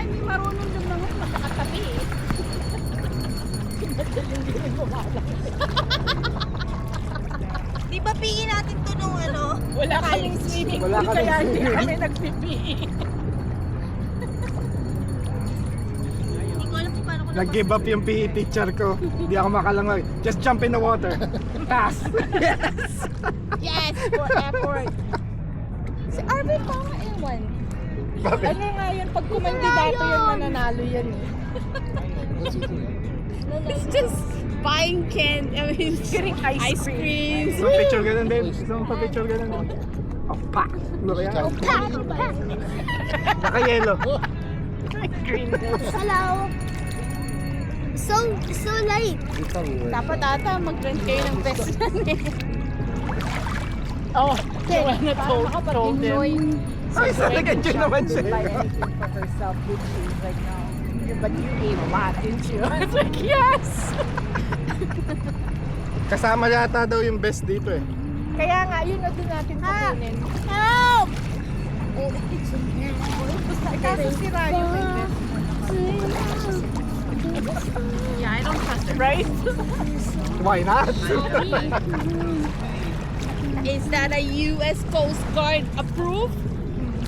hindi marunong yung mga magkakatabi eh. Hindi rin gumalang. Di ba PE natin to nung ano? Wala kaming swimming Wala pool kaming kaya hindi swimming. kami nag-PPE. Hindi ko alam kung paano ko Nag-give up yung PE teacher ko. Hindi ako makalangoy. Just jump in the water. Pass. Yes, for effort. Si Arvin pa nga ewan. Bakit? Ano nga yun, pag kumandidato yun, mananalo yan eh. It's just buying Getting ice cream. Isang picture ganun, babe. Isang picture ganun. Oh, pa! Ano kaya? Naka-yellow. Green. Hello. So late. Dapat ata mag-rent kayo ng best friend eh. Oh, Joanna told him. Ay, sa nag-enjoy naman siya. Buy anything for herself, which she's like, no. But you ate a lot, didn't you? I was like, yes! Kasama yata daw yung best dito eh. Kaya nga, yun na doon natin kukunin. Help. Kaso sira yung best. Yeah, I don't trust it. Right? Why not? Is that a US Coast Guard approved?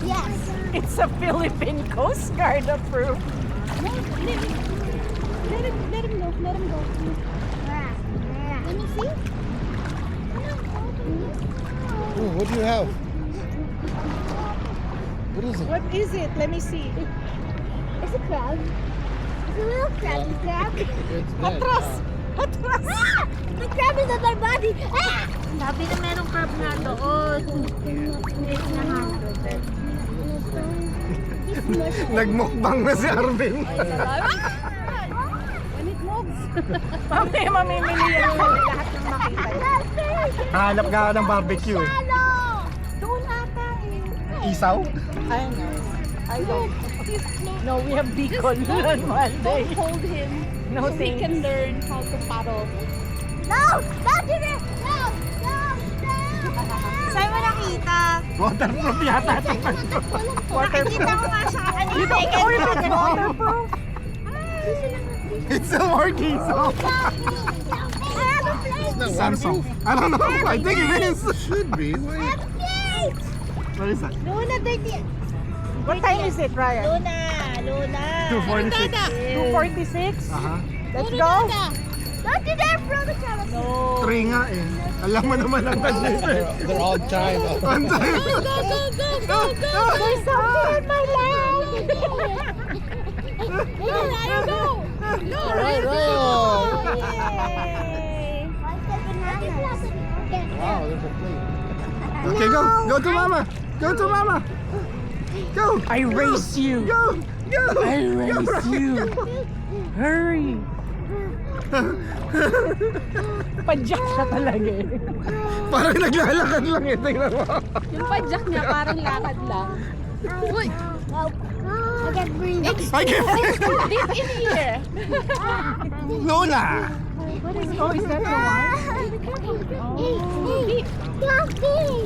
Yes. It's a Philippine Coast Guard approved. Let him go. Let him go. Let me see. Ooh, what do you have? What is it? What is it? Let me see. It's a crab. It's a little crabby crab. It's Atras! Atras! Ah! The crab is on my body. Ah! Sabi na merong crab nga doon. Nagmukbang na si Arvin. When it moves. Mamaya mamimili yan sa lahat ng makita. Hanap nga ako ng barbecue eh. Doon ata eh. Isaw? I know. I don't. No, we have Bicol on Monday. Don't hold him. No, so he thanks. can learn how to paddle. No! Don't do that! No! No! No! Saan mo nakita? Waterproof yata. Tingnan ko. Nakikita ko nga siya kanina. You don't know if it's waterproof? It's still working, so. Samsung. I don't know. I think it is. Should be. Wait. What is that? Luna, dirty. What time is it, Ryan? Luna. 246. 2:46? Aha. Let's go. Don't do that from the camera. No. 3 nga eh. Alam mo naman ang budget eh. They're all China. One time. Go. There's something in my leg. Go. Right. Wow, there's a plate. Okay, go. Go to mama. Go to mama. Go. I race you. Go. Go. I race you. Hurry. Padyak siya talaga eh. Parang naglalakad lang eh. Tingnan mo. Yung padyak niya parang lakad lang. Uy! I get green. I can't. Deep in here. Lola. Oh, is that the one?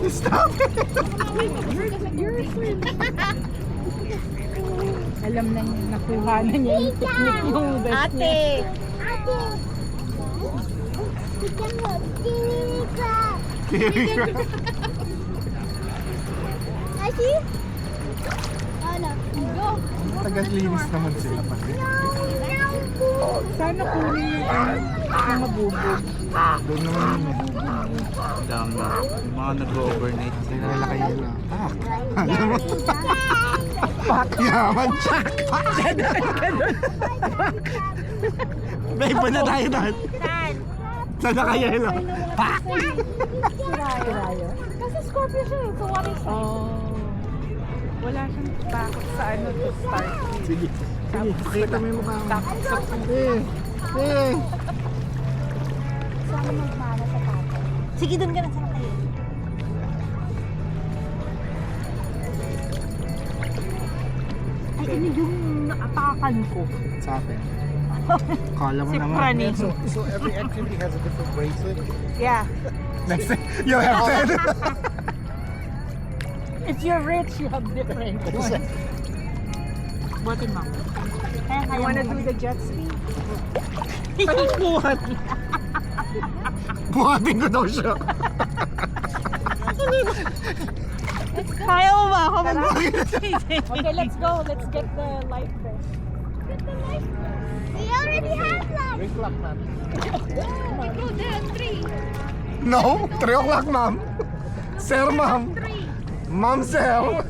Stop it. Alam na niya, nakuha na niya yung technique yung best niya. Tagal-linis naman sila pati. Sana kunin yung mabubog. Doon naman yun eh. Yung mga nag-overnight. Nilalakay nila. Alam mo? Yaman siya. Babe, pa na tayo doon. Saan na kayo yun? Pak! Rayo. Kasi Scorpio siya eh. So what is it? Oh. Wala siyang takot sa ano to start. Sige. Sige, pakita mo yung mukha mo. Takot sa Sana magmana sa tatay. Sige, doon ka na sa kayo. Ay, ano yung naatakan ko? Sa akin. Kala mo Si naman. Prani. So every activity has a different bracelet. Yeah. Next thing, you have 10. If you're rich, you have different ones. Buhatin mo. Kaya You wanna do the jet ski? Anong buhat? Buhatin ko daw siya. Kaya mo ba ako Buhatin. Okay, let's go. Let's get the life vest. We already have light. Drink luck, man. Go there, 3. No, 3 o'clock, ma'am. Sir, ma'am. 3. Ma'am, sir.